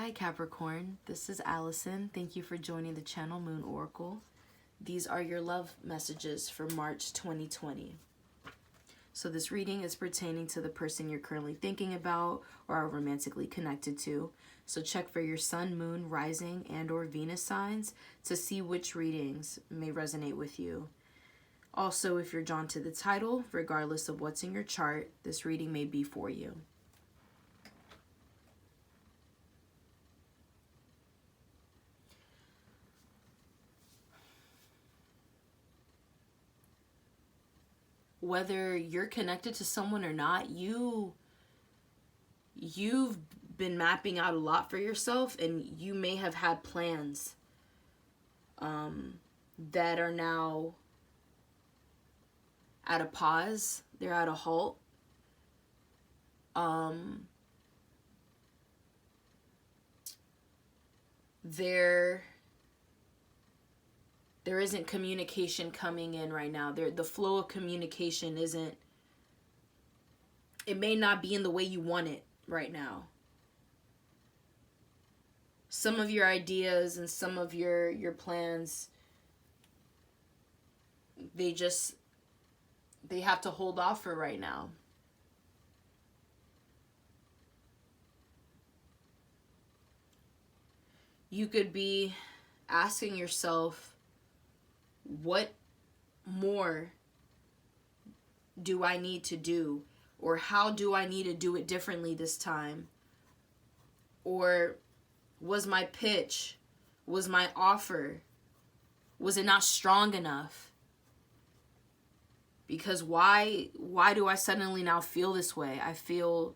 Hi Capricorn, this is Allison. Thank you for joining the channel Moon Oracle. These are your love messages for March 2020. So this reading is pertaining to the person you're currently thinking about or are romantically connected to. So check for your sun, moon, rising, and or Venus signs to see which readings may resonate with you. Also, if you're drawn to the title, regardless of what's in your chart, this reading may be for you. Whether you're connected to someone or not, you've been mapping out a lot for yourself, and you may have had plans that are now at a pause. They're at a halt. There isn't communication coming in right now. The flow of communication isn't, it may not be in the way you want it right now. Some of your ideas and some of your plans, they have to hold off for right now. You could be asking yourself, what more do I need to do? Or how do I need to do it differently this time? Or was my pitch, was my offer, was it not strong enough? Because why do I suddenly now feel this way? I feel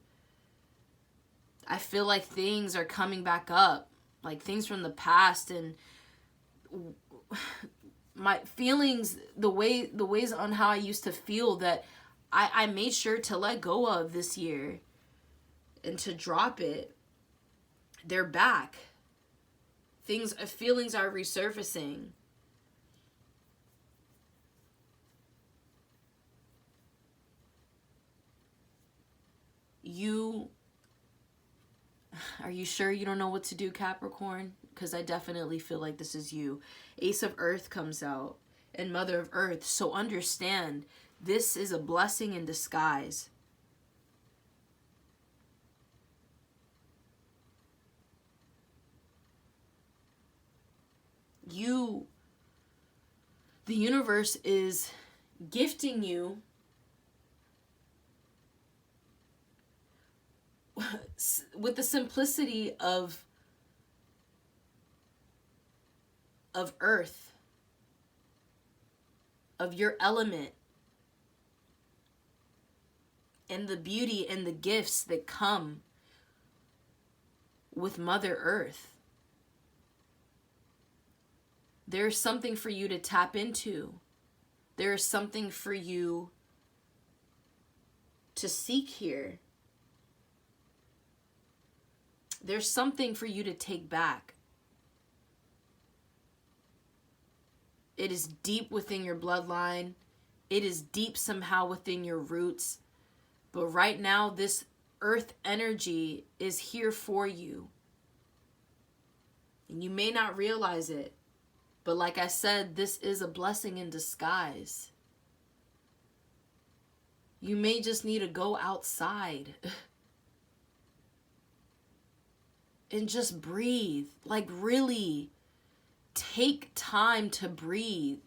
like things are coming back up, like things from the past, and my feelings, the ways on how I used to feel that I made sure to let go of this year and to drop it, they're back. Feelings are resurfacing. Are you sure you don't know what to do, Capricorn? Because I definitely feel like this is you. Ace of Earth comes out and Mother of Earth. So understand, this is a blessing in disguise. The universe is gifting you with the simplicity of earth, of your element, and the beauty and the gifts that come with Mother Earth. There's something for you to tap into. There's something for you to seek here. There's something for you to take back. It is deep within your bloodline. It is deep somehow within your roots. But right now, this earth energy is here for you. And you may not realize it. But like I said, this is a blessing in disguise. You may just need to go outside and just breathe. Like really take time to breathe.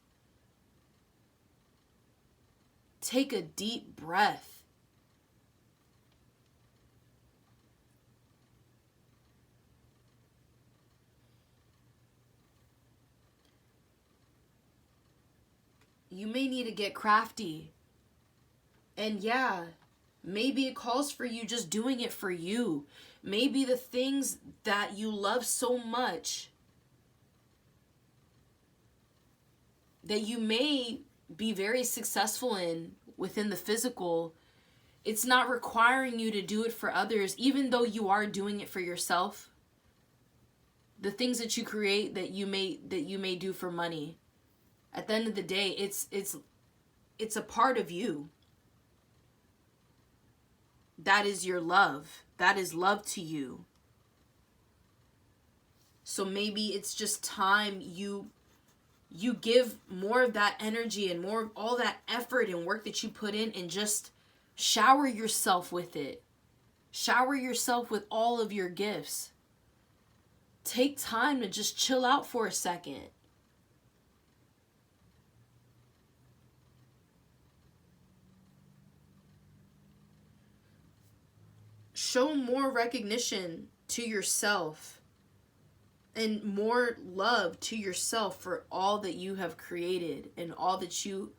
Take a deep breath. You may need to get crafty. And yeah, maybe it calls for you just doing it for you. Maybe the things that you love so much that you may be very successful in within the physical, it's not requiring you to do it for others, even though you are doing it for yourself. The things that you create that you may do for money, at the end of the day, it's a part of you. That is your love. That is love to you. So maybe it's just time you give more of that energy and more of all that effort and work that you put in, and just shower yourself with it. Shower yourself with all of your gifts. Take time to just chill out for a second. Show more recognition to yourself and more love to yourself for all that you have created and all that you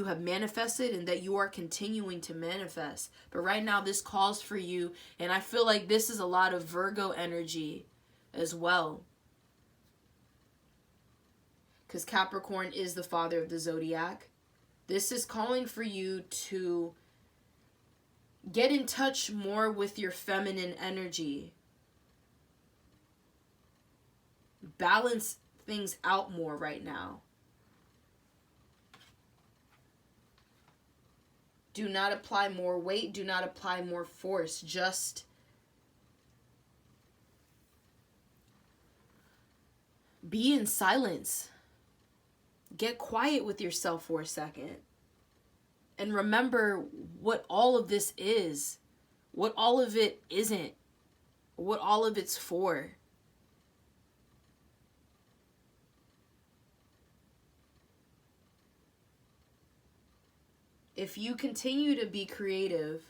have manifested and that you are continuing to manifest. But right now this calls for you, and I feel like this is a lot of Virgo energy as well, because Capricorn is the father of the zodiac. This is calling for you to get in touch more with your feminine energy. Balance things out more right now. Do not apply more weight. Do not apply more force. Just be in silence. Get quiet with yourself for a second. And remember what all of this is. What all of it isn't. What all of it's for. If you continue to be creative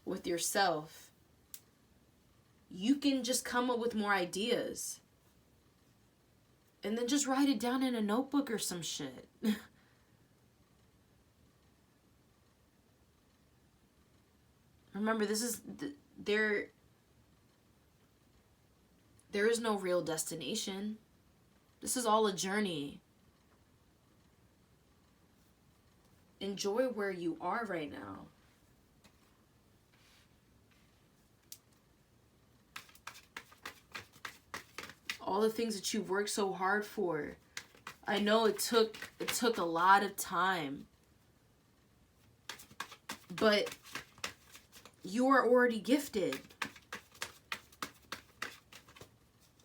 with yourself, you can just come up with more ideas. And then just write it down in a notebook or some shit. Remember, this is there is no real destination. This is all a journey. Enjoy where you are right now. All the things that you've worked so hard for. I know it took a lot of time. But you are already gifted.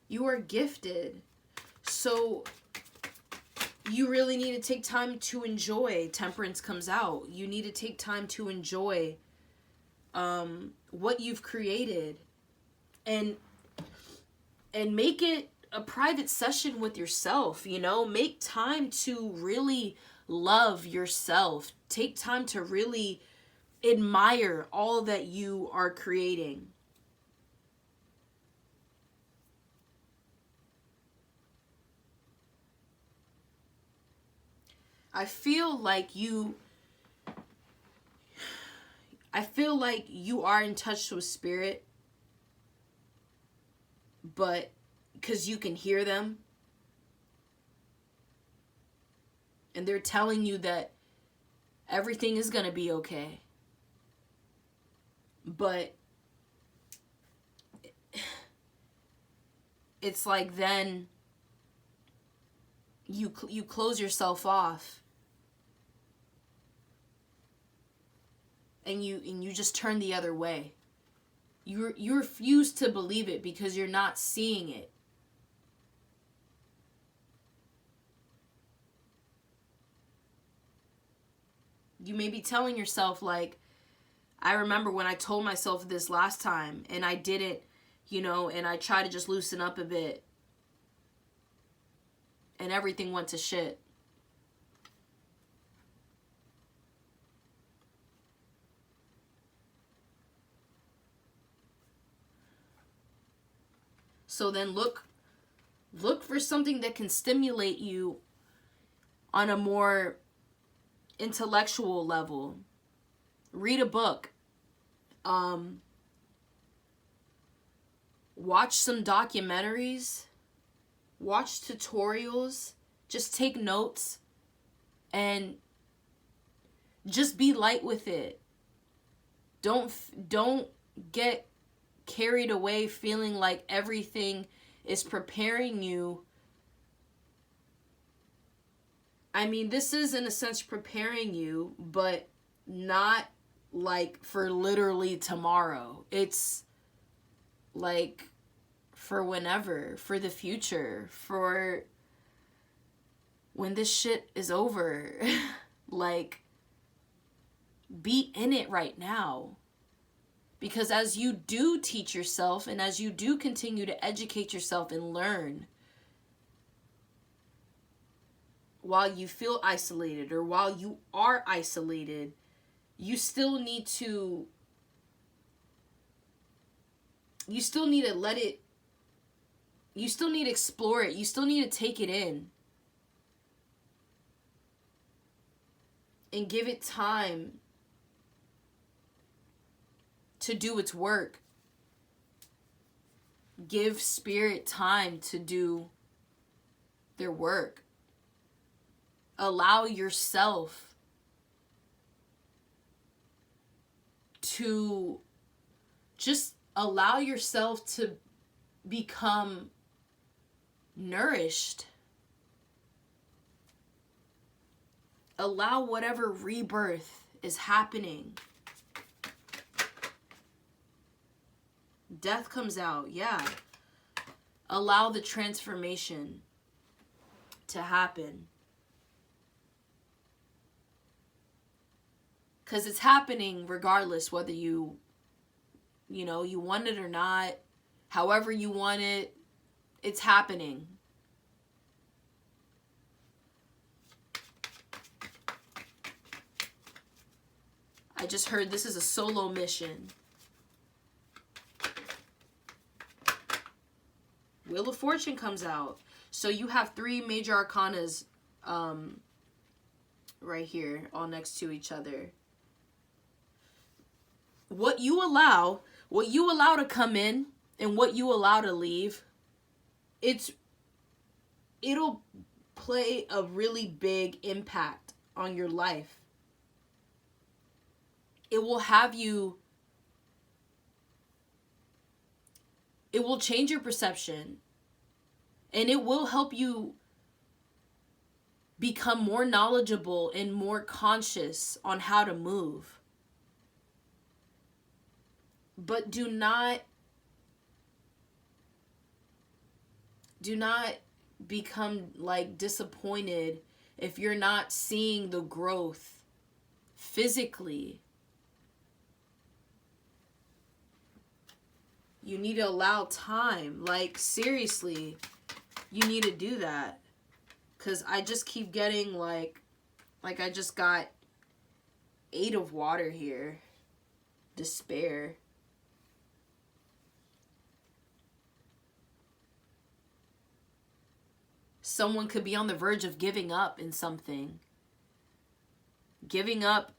You are gifted. So you really need to take time to enjoy. Temperance comes out. You need to take time to enjoy what you've created. And make it a private session with yourself, you know? Make time to really love yourself. Take time to really admire all that you are creating. I feel like you are in touch with spirit, but because you can hear them, and they're telling you that everything is going to be okay. But it's like then you close yourself off, and you just turn the other way. You refuse to believe it because you're not seeing it. You may be telling yourself, like, I remember when I told myself this last time and I didn't, you know, and I tried to just loosen up a bit and everything went to shit. So then look for something that can stimulate you on a more intellectual level. Read a book. Watch some documentaries. Watch tutorials. Just take notes. And just be light with it. Don't get carried away feeling like everything is preparing you. I mean, this is in a sense preparing you, but not like for literally tomorrow. It's like for whenever, for the future, for when this shit is over. Like, be in it right now. Because as you do teach yourself and as you do continue to educate yourself and learn, while you feel isolated or while you are isolated, you still need to let it, you still need to explore it. You still need to take it in and give it time to do its work. Give spirit time to do their work. Allow yourself to just allow yourself to become nourished. Allow whatever rebirth is happening. Death comes out, yeah. Allow the transformation to happen. Because it's happening regardless whether you want it or not. However you want it, it's happening. I just heard this is a solo mission. Wheel of Fortune comes out. So you have 3 major arcanas right here, all next to each other. What you allow to come in and what you allow to leave, it'll play a really big impact on your life. It will change your perception, and it will help you become more knowledgeable and more conscious on how to move. But do not become like disappointed if you're not seeing the growth physically. You need to allow time. Like, seriously, you need to do that. Because I just keep getting like I just got 8 of water here. Despair. Someone could be on the verge of giving up in something. Giving up.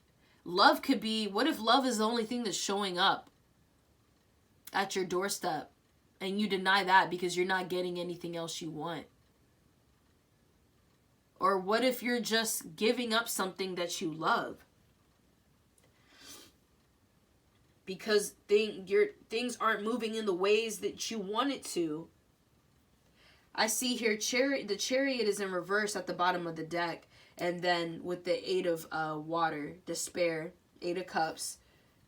Love could be, what if love is the only thing that's showing up at your doorstep and you deny that because you're not getting anything else you want? Or what if you're just giving up something that you love because things aren't moving in the ways that you want it to? I see here the Chariot is in reverse at the bottom of the deck, and then with the 8 of water, despair, 8 of cups,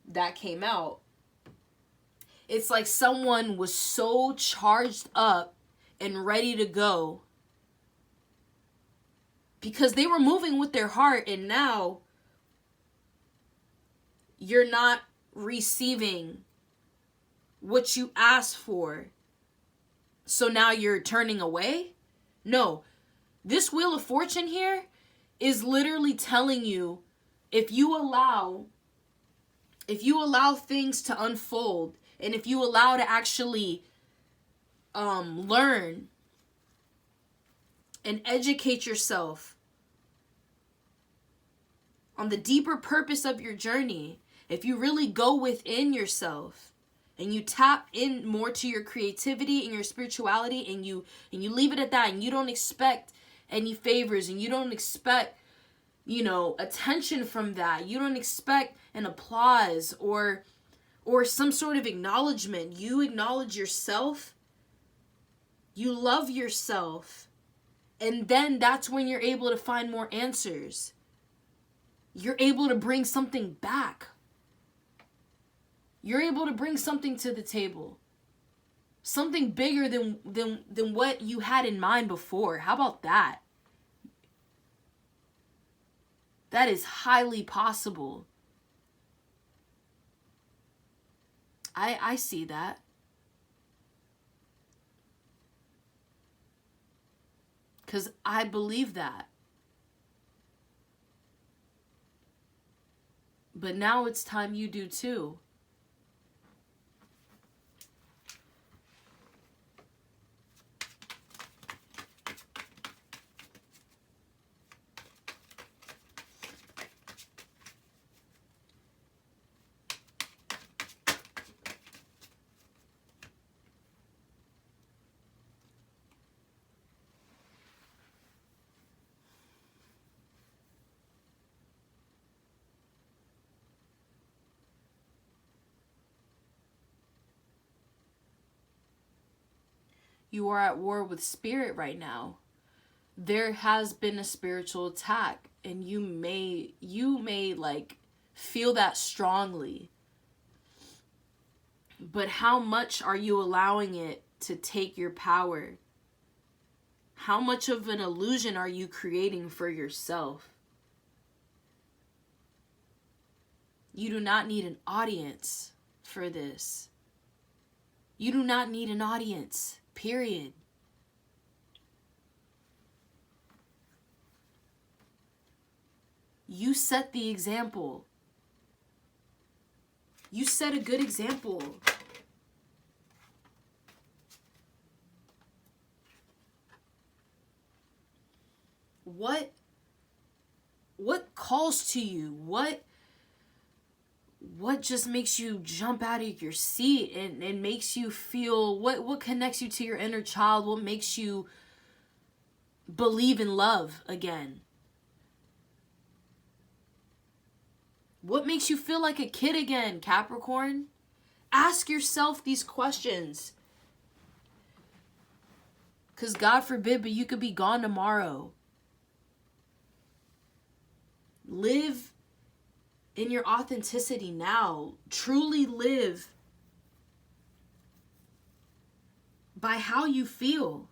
that came out. It's like someone was so charged up and ready to go because they were moving with their heart, and now you're not receiving what you asked for. So now you're turning away? No. This Wheel of Fortune here is literally telling you, if you allow things to unfold, and if you allow to actually learn and educate yourself on the deeper purpose of your journey, if you really go within yourself and you tap in more to your creativity and your spirituality, and you leave it at that, and you don't expect any favors, and you don't expect, attention from that. You don't expect an applause or some sort of acknowledgement. You acknowledge yourself. You love yourself. And then that's when you're able to find more answers. You're able to bring something back. You're able to bring something to the table. Something bigger than what you had in mind before. How about that? That is highly possible. I see that. Because I believe that. But now it's time you do too. You are at war with spirit right now. There has been a spiritual attack, and you may like feel that strongly. But how much are you allowing it to take your power? How much of an illusion are you creating for yourself? You do not need an audience for this. You do not need an audience. Period. You set the example. You set a good example. What calls to you? What just makes you jump out of your seat and makes you feel, what connects you to your inner child? What makes you believe in love again? What makes you feel like a kid again, Capricorn? Ask yourself these questions. Because God forbid, but you could be gone tomorrow. Live in your authenticity now. Truly live by how you feel.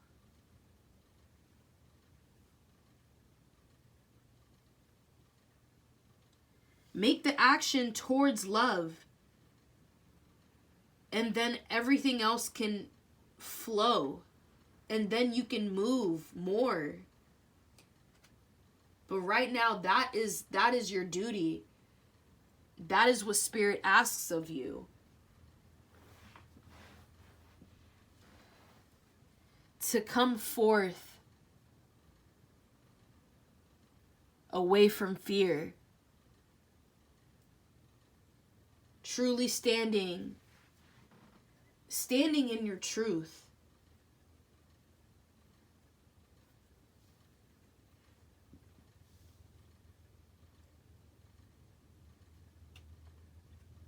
Make the action towards love, and then everything else can flow, and then you can move more. But right now, that is your duty. That is what Spirit asks of you. To come forth away from fear. Truly standing in your truth.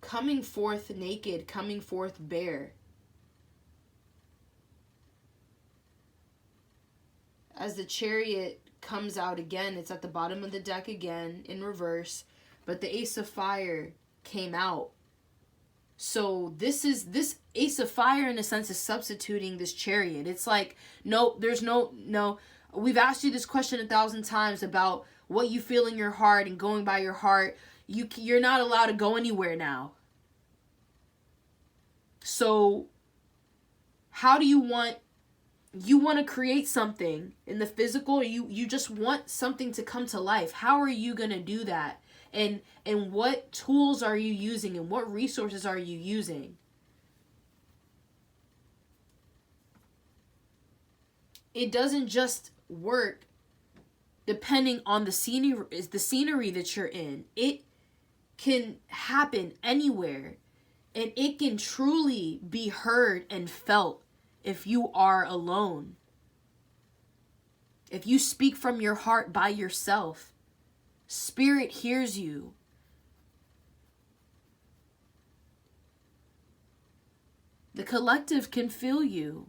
Coming forth naked, coming forth bare. As the Chariot comes out again, it's at the bottom of the deck again in reverse, but the Ace of Fire came out. So this Ace of Fire in a sense is substituting this Chariot. It's like, no, there's no. We've asked you this question 1,000 times about what you feel in your heart and going by your heart. You're not allowed to go anywhere now. So how do you want to create something in the physical, or you just want something to come to life? How are you going to do that? And what tools are you using, and what resources are you using? It doesn't just work depending on the scenery that you're in. It can happen anywhere, and it can truly be heard and felt if you are alone. If you speak from your heart by yourself, Spirit hears you. The collective can feel you.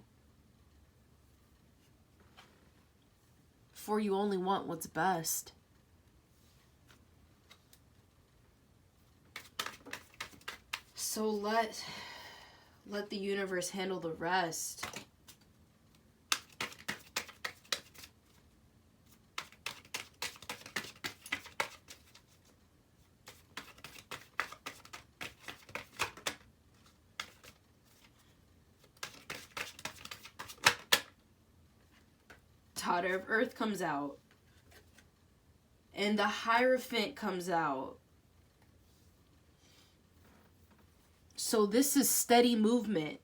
For you only want what's best. So Let the universe handle the rest. Daughter of Earth comes out. And the Hierophant comes out. So this is steady movement.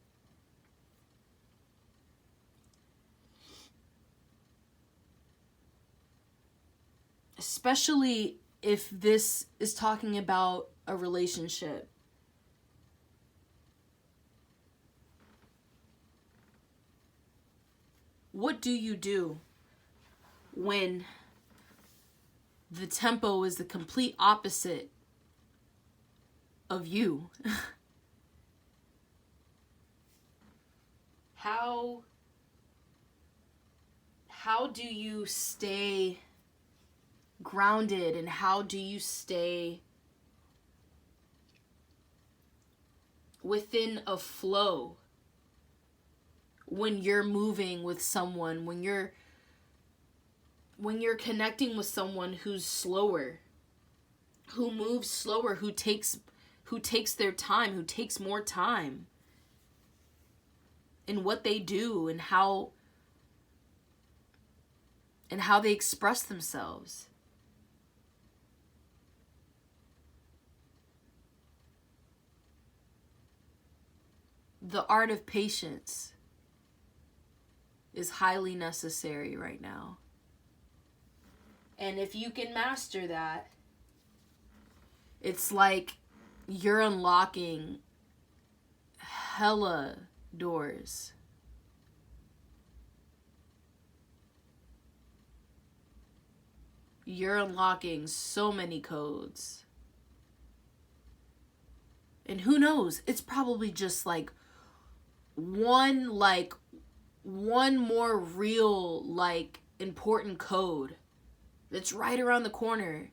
Especially if this is talking about a relationship. What do you do when the tempo is the complete opposite of you? How do you stay grounded, and how do you stay within a flow when you're moving with someone, when you're connecting with someone who's slower, who moves slower, who takes their time, who takes more time in what they do and how they express themselves. The art of patience is highly necessary right now. And if you can master that, it's like you're unlocking hella doors. You're unlocking so many codes. And who knows? It's probably just like one more real, important code that's right around the corner.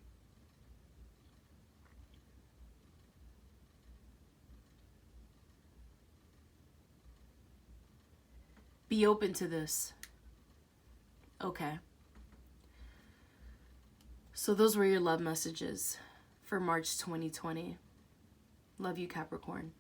Be open to this. Okay. So those were your love messages for March 2020. Love you, Capricorn.